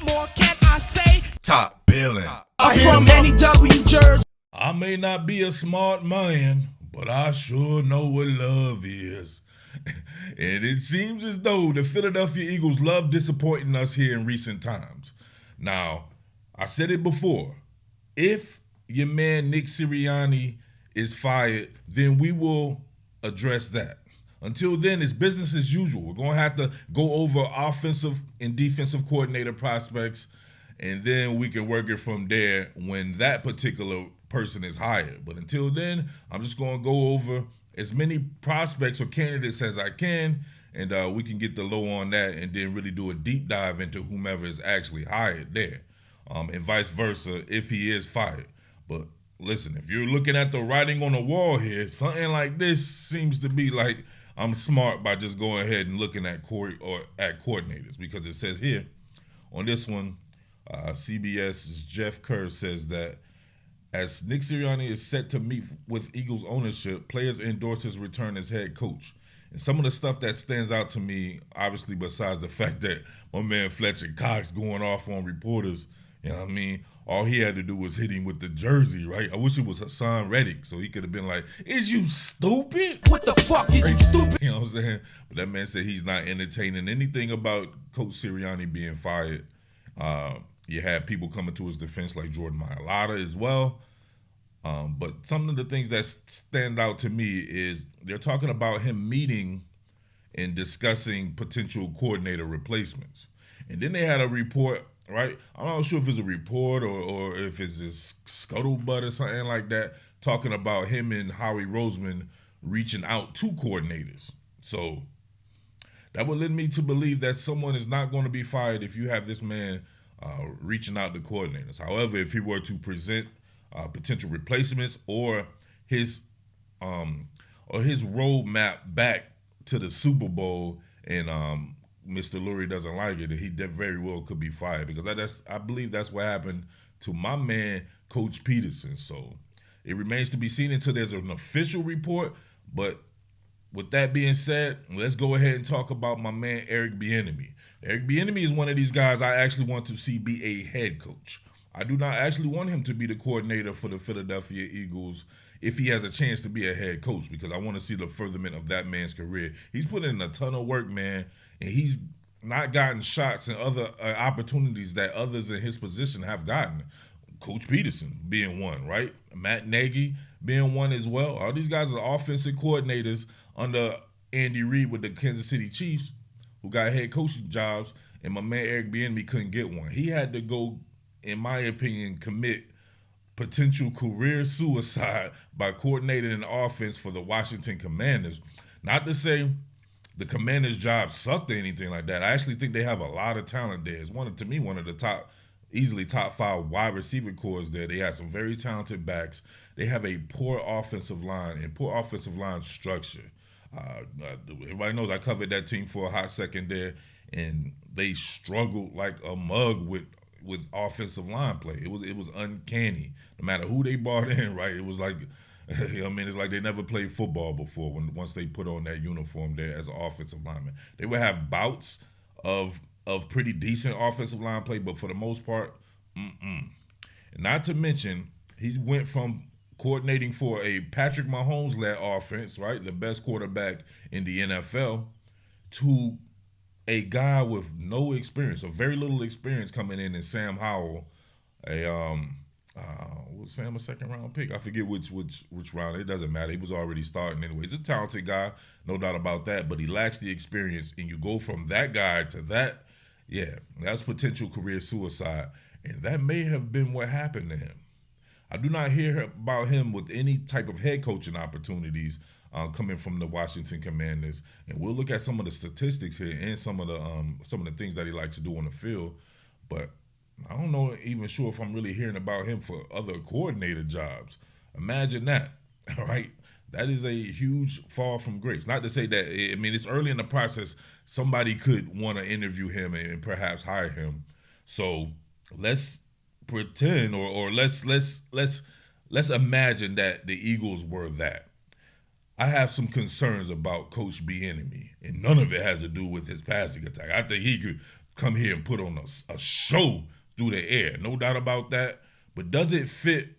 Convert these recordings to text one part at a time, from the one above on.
more can I say? Top Billin. I'm from any W Jersey. I may not be a smart man, but I sure know what love is. And it seems as though the Philadelphia Eagles love disappointing us here in recent times. Now, I said it before. If your man Nick Sirianni is fired, then we will address that. Until then, it's business as usual. We're going to have to go over offensive and defensive coordinator prospects, and then we can work it from there when that particular person is hired. But until then, I'm just going to go over as many prospects or candidates as I can, and we can get the low on that and then really do a deep dive into whomever is actually hired there, and vice versa if he is fired. But listen, if you're looking at the writing on the wall here, something like this seems to be like I'm smart by just going ahead and looking at coordinators, because it says here on this one, CBS's Jeff Kerr says that as Nick Sirianni is set to meet with Eagles ownership, players endorse his return as head coach. And some of the stuff that stands out to me, obviously besides the fact that my man Fletcher Cox going off on reporters, you know what I mean? All he had to do was hit him with the jersey, right? I wish it was Hassan Reddick, so he could have been like, is you stupid? What the fuck is you stupid? You know what I'm saying? But that man said he's not entertaining anything about Coach Sirianni being fired. You had people coming to his defense like Jordan Mailata as well. But some of the things that stand out to me is they're talking about him meeting and discussing potential coordinator replacements. And then they had a report, right? I'm not sure if it's a report or if it's this scuttlebutt or something like that, talking about him and Howie Roseman reaching out to coordinators. So that would lead me to believe that someone is not going to be fired if you have this man reaching out to coordinators. However, if he were to present potential replacements or his roadmap back to the Super Bowl, and Mr. Lurie doesn't like it, and he very well could be fired, because I believe that's what happened to my man Coach Peterson. So it remains to be seen until there's an official report. But with that being said, let's go ahead and talk about my man Eric Bieniemy. Eric Bieniemy is one of these guys I actually want to see be a head coach. I do not actually want him to be the coordinator for the Philadelphia Eagles if he has a chance to be a head coach, because I want to see the furtherment of that man's career. He's put in a ton of work, man, and he's not gotten shots and other opportunities that others in his position have gotten. Coach Peterson being one, right? Matt Nagy being one as well. All these guys are offensive coordinators under Andy Reid with the Kansas City Chiefs, who got head coaching jobs, and my man Eric Bieniemy couldn't get one. He had to go, in my opinion, commit potential career suicide by coordinating an offense for the Washington Commanders. Not to say the Commanders' job sucked or anything like that. I actually think they have a lot of talent there. It's one of the easily top 5 wide receiver cores there. They have some very talented backs. They have a poor offensive line and poor offensive line structure. Everybody knows I covered that team for a hot second there, and they struggled like a mug with offensive line play. It was uncanny. No matter who they brought in, right? It was like, it's like they never played football before once they put on that uniform there as an offensive lineman. They would have bouts of pretty decent offensive line play, but for the most part, And not to mention, he went from coordinating for a Patrick Mahomes-led offense, right, the best quarterback in the NFL, to a guy with no experience, or very little experience, coming in, and Sam Howell, was Sam a second-round pick? I forget which round. It doesn't matter. He was already starting anyway. He's a talented guy, no doubt about that, but he lacks the experience, and you go from that guy to that, yeah, that's potential career suicide, and that may have been what happened to him. I do not hear about him with any type of head coaching opportunities coming from the Washington Commanders, and we'll look at some of the statistics here and some of the things that he likes to do on the field. But I don't know, even sure if I'm really hearing about him for other coordinator jobs. Imagine that, all right? That is a huge fall from grace. Not to say that, I mean, it's early in the process. Somebody could want to interview him and perhaps hire him. So let's pretend, or let's imagine that the Eagles were that. I have some concerns about Coach Bieniemy, and none of it has to do with his passing attack. I think he come here and put on a show through the air. No doubt about that. But does it fit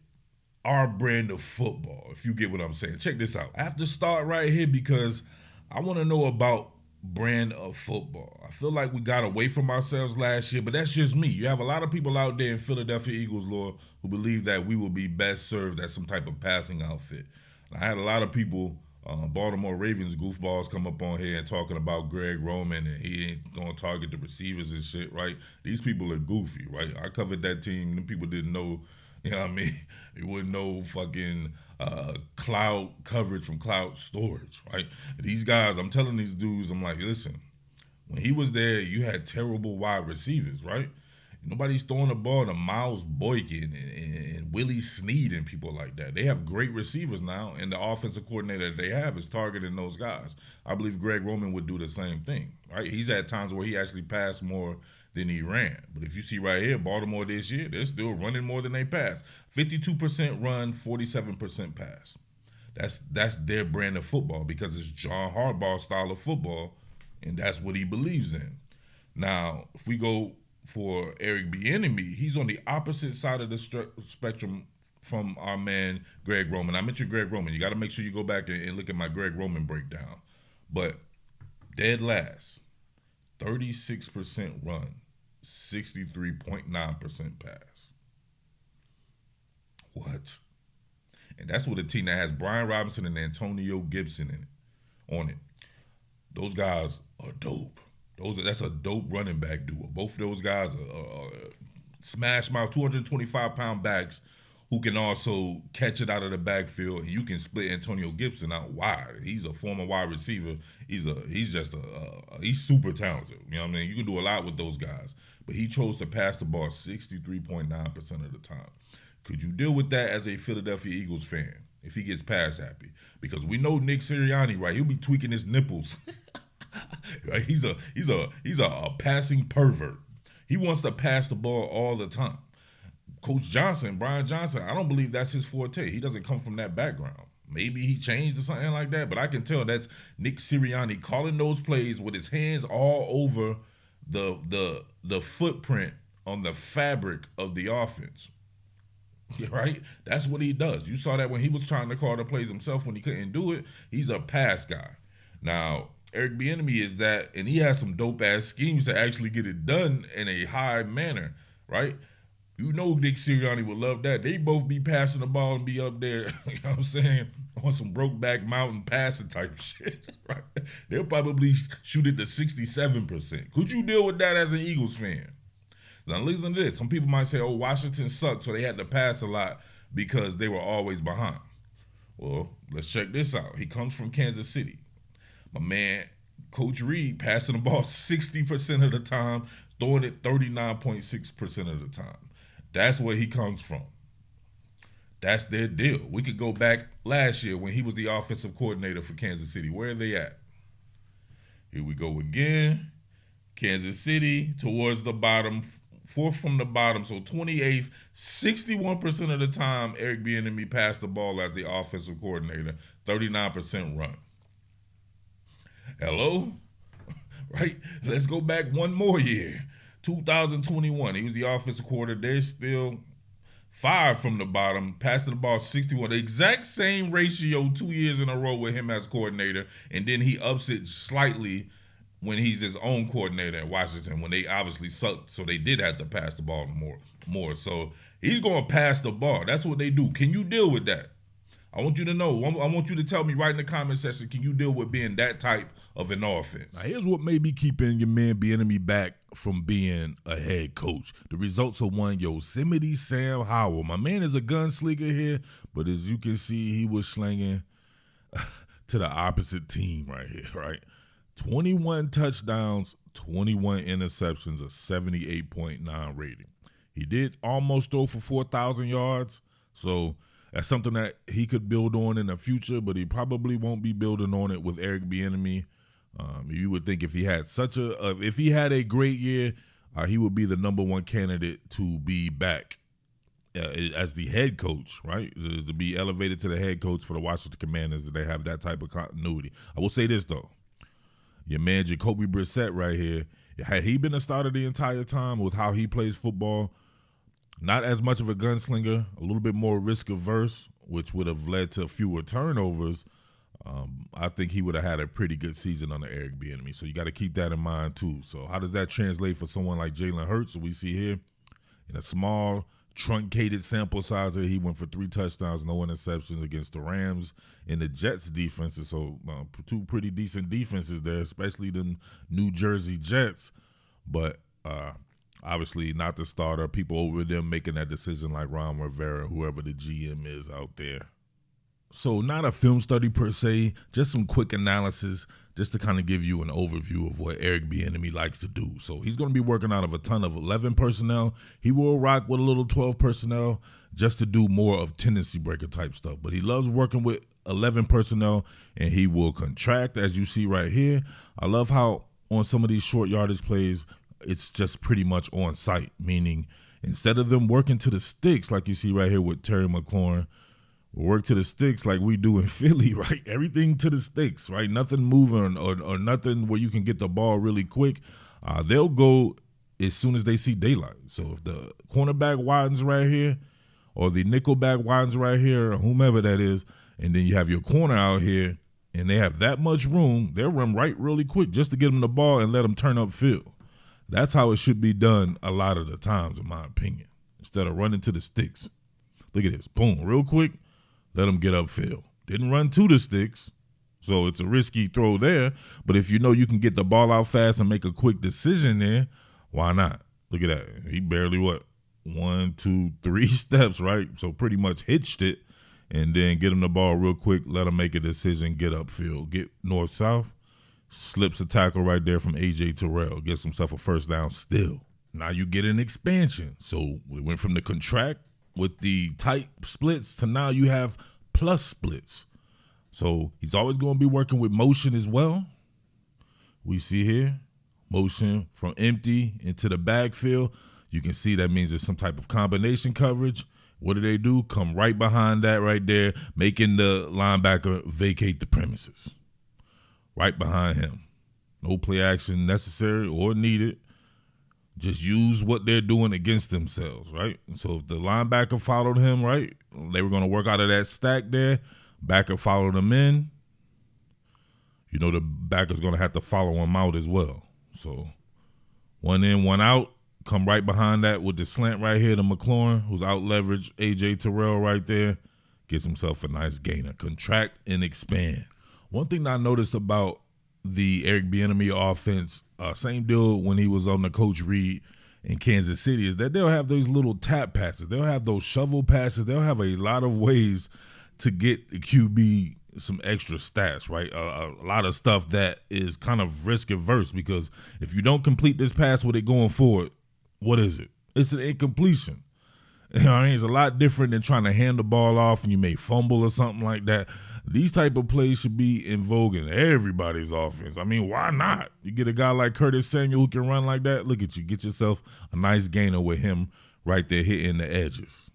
our brand of football, if you get what I'm saying? Check this out. I have to start right here because I want to know about brand of football. I feel like we got away from ourselves last year, but that's just me. You have a lot of people out there in Philadelphia Eagles lore who believe that we will be best served as some type of passing outfit. I had a lot of people, Baltimore Ravens goofballs, come up on here and talking about Greg Roman and he ain't going to target the receivers and shit, right? These people are goofy, right? I covered that team. Them people didn't know, you know what I mean? You wouldn't know fucking cloud coverage from cloud storage, right? These guys, I'm telling these dudes, I'm like, listen, when he was there, you had terrible wide receivers, right? Nobody's throwing the ball to Miles Boykin and Willie Snead and people like that. They have great receivers now, and the offensive coordinator that they have is targeting those guys. I believe Greg Roman would do the same thing, right? He's had times where he actually passed more than he ran. But if you see right here, Baltimore this year, they're still running more than they pass. 52% run, 47% pass. That's their brand of football because it's John Harbaugh's style of football, and that's what he believes in. Now, if we go for Eric Bieniemy, he's on the opposite side of the spectrum from our man Greg Roman. I mentioned Greg Roman. You got to make sure you go back and look at my Greg Roman breakdown. But dead last, 36% run, 63.9% pass. What? And that's with a team that has Brian Robinson and Antonio Gibson on it. Those guys are dope. That's a dope running back duo. Both of those guys are smash mouth 225-pound backs who can also catch it out of the backfield, and you can split Antonio Gibson out wide. He's a former wide receiver. He's super talented. You know what I mean? You can do a lot with those guys. But he chose to pass the ball 63.9% of the time. Could you deal with that as a Philadelphia Eagles fan if he gets pass happy? Because we know Nick Sirianni, right? He'll be tweaking his nipples. Right? He's a passing pervert. He wants to pass the ball all the time. Coach Johnson, Brian Johnson, I don't believe that's his forte. He doesn't come from that background. Maybe he changed or something like that, but I can tell that's Nick Sirianni calling those plays with his hands all over the footprint on the fabric of the offense. Right? That's what he does. You saw that when he was trying to call the plays himself when he couldn't do it. He's a pass guy. Now, Eric Bieniemy is that, and he has some dope-ass schemes to actually get it done in a high manner, right? You know Nick Sirianni would love that. They both be passing the ball and be up there, you know what I'm saying, on some Brokeback Mountain passing type shit, right? They'll probably shoot it to 67%. Could you deal with that as an Eagles fan? Now listen to this. Some people might say, oh, Washington sucked, so they had to pass a lot because they were always behind. Well, let's check this out. He comes from Kansas City. My man, Coach Reed, passing the ball 60% of the time, throwing it 39.6% of the time. That's where he comes from. That's their deal. We could go back last year when he was the offensive coordinator for Kansas City. Where are they at? Here we go again. Kansas City towards the bottom, fourth from the bottom, so 28th, 61% of the time Eric Bieniemy passed the ball as the offensive coordinator, 39% run. Hello? Right? Let's go back one more year. 2021. He was the offensive coordinator. They're still 5 from the bottom, passing the ball 61. The exact same ratio 2 years in a row with him as coordinator, and then he ups it slightly when he's his own coordinator at Washington, when they obviously sucked, so they did have to pass the ball more. So he's going to pass the ball. That's what they do. Can you deal with that? I want you to know. I want you to tell me right in the comment section, can you deal with being that type of an offense? Now, here's what may be keeping your man Bieniemy back from being a head coach. The results of one Yosemite Sam Howell. My man is a gunslinger here, but as you can see, he was slinging to the opposite team right here, right? 21 touchdowns, 21 interceptions, a 78.9 rating. He did almost throw for 4,000 yards, so that's something that he could build on in the future, but he probably won't be building on it with Eric Bieniemy. You would think if he had a great year, he would be the number one candidate to be back as the head coach, right? To be elevated to the head coach for the Washington Commanders, that they have that type of continuity. I will say this though, Your man Jacoby Brissett right here, had he been a starter the entire time with how he plays football, not as much of a gunslinger, a little bit more risk averse, which would have led to fewer turnovers, I think he would have had a pretty good season under Eric Bieniemy. So you got to keep that in mind too. So how does that translate for someone like Jalen Hurts? We see here in a small, truncated sample size here, he went for 3 touchdowns, no interceptions against the Rams and the Jets defenses. So 2 pretty decent defenses there, especially the New Jersey Jets. But obviously not the starter. People over them making that decision like Ron Rivera, whoever the GM is out there. So not a film study per se, just some quick analysis just to kind of give you an overview of what Eric Bieniemy likes to do. So he's going to be working out of a ton of 11 personnel. He will rock with a little 12 personnel just to do more of tendency breaker type stuff. But he loves working with 11 personnel, and he will contract, as you see right here. I love how on some of these short yardage plays, it's just pretty much on site, meaning instead of them working to the sticks like you see right here with Terry McLaurin, we'll work to the sticks like we do in Philly, right? Everything to the sticks, right? Nothing moving or nothing where you can get the ball really quick. They'll go as soon as they see daylight. So if the cornerback widens right here or the nickelback widens right here or whomever that is, and then you have your corner out here and they have that much room, they'll run right really quick just to get them the ball and let them turn upfield. That's how it should be done a lot of the times, in my opinion, instead of running to the sticks. Look at this. Boom, real quick. Let them get upfield. Didn't run to the sticks, so it's a risky throw there. But if you know you can get the ball out fast and make a quick decision there, why not? Look at that. He barely, 1, 2, 3 steps, right? So pretty much hitched it, and then get him the ball real quick, let him make a decision, get upfield, get north-south, slips a tackle right there from A.J. Terrell, gets himself a first down still. Now you get an expansion. So we went from the contract with the tight splits to now you have plus splits. So he's always going to be working with motion as well. We see here motion from empty into the backfield. You can see that means there's some type of combination coverage. What do? Come right behind that right there, making the linebacker vacate the premises. Right behind him. No play action necessary or needed. Just use what they're doing against themselves, right? So if the linebacker followed him, right, they were going to work out of that stack there. Backer followed him in. You know the backer's going to have to follow him out as well. So 1 in, 1 out. Come right behind that with the slant right here to McLaurin, who's out leveraged A.J. Terrell right there. Gets himself a nice gainer. Contract and expand. One thing that I noticed about the Eric Bieniemy offense, same deal when he was on the Coach Reed in Kansas City, is that they'll have those little tap passes. They'll have those shovel passes. They'll have a lot of ways to get the QB some extra stats, right? A lot of stuff that is kind of risk averse, because if you don't complete this pass with it going forward, what is it? It's an incompletion. You know what I mean? It's a lot different than trying to hand the ball off and you may fumble or something like that. These type of plays should be in vogue in everybody's offense. I mean, why not? You get a guy like Curtis Samuel who can run like that. Look at you. Get yourself a nice gainer with him right there hitting the edges.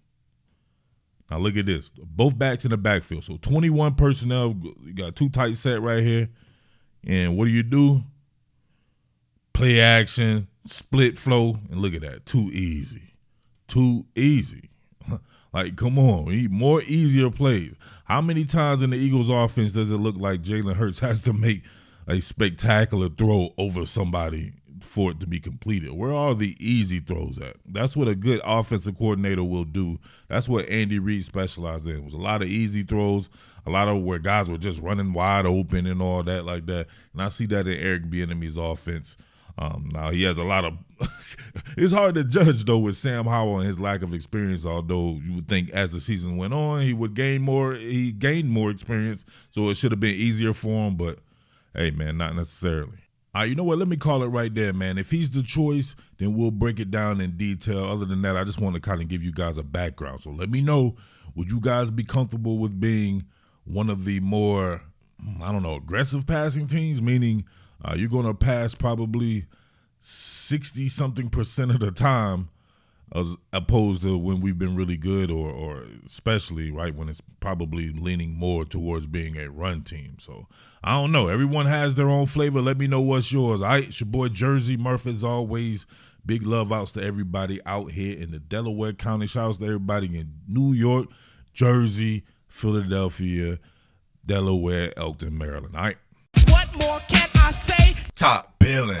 Now look at this. Both backs in the backfield. So 21 personnel. You got 2 tight set right here. And what do? Play action, split flow, and look at that. Too easy. Like, come on. We need more easier plays. How many times in the Eagles offense does it look like Jalen Hurts has to make a spectacular throw over somebody for it to be completed? Where are the easy throws at? That's what a good offensive coordinator will do. That's what Andy Reid specialized in. It was a lot of easy throws, a lot of where guys were just running wide open and all that like that. And I see that in Eric Bieniemy's offense. Now he has a lot of it's hard to judge though with Sam Howell and his lack of experience, although you would think as the season went on he would gain more. He gained more experience, so it should have been easier for him, but hey man, not necessarily. All right, you know what, let me call it right there, man. If he's the choice, then we'll break it down in detail. Other than that, I just want to kind of give you guys a background. So let me know, would you guys be comfortable with being one of the more, aggressive passing teams, meaning you're going to pass probably 60-something% of the time as opposed to when we've been really good, or especially right when it's probably leaning more towards being a run team. So I don't know. Everyone has their own flavor. Let me know what's yours. All right, it's your boy Jersey Murph as always. Big love outs to everybody out here in the Delaware County. Shout outs to everybody in New York, Jersey, Philadelphia, Delaware, Elkton, Maryland. All right. What more can I say? Top Billin.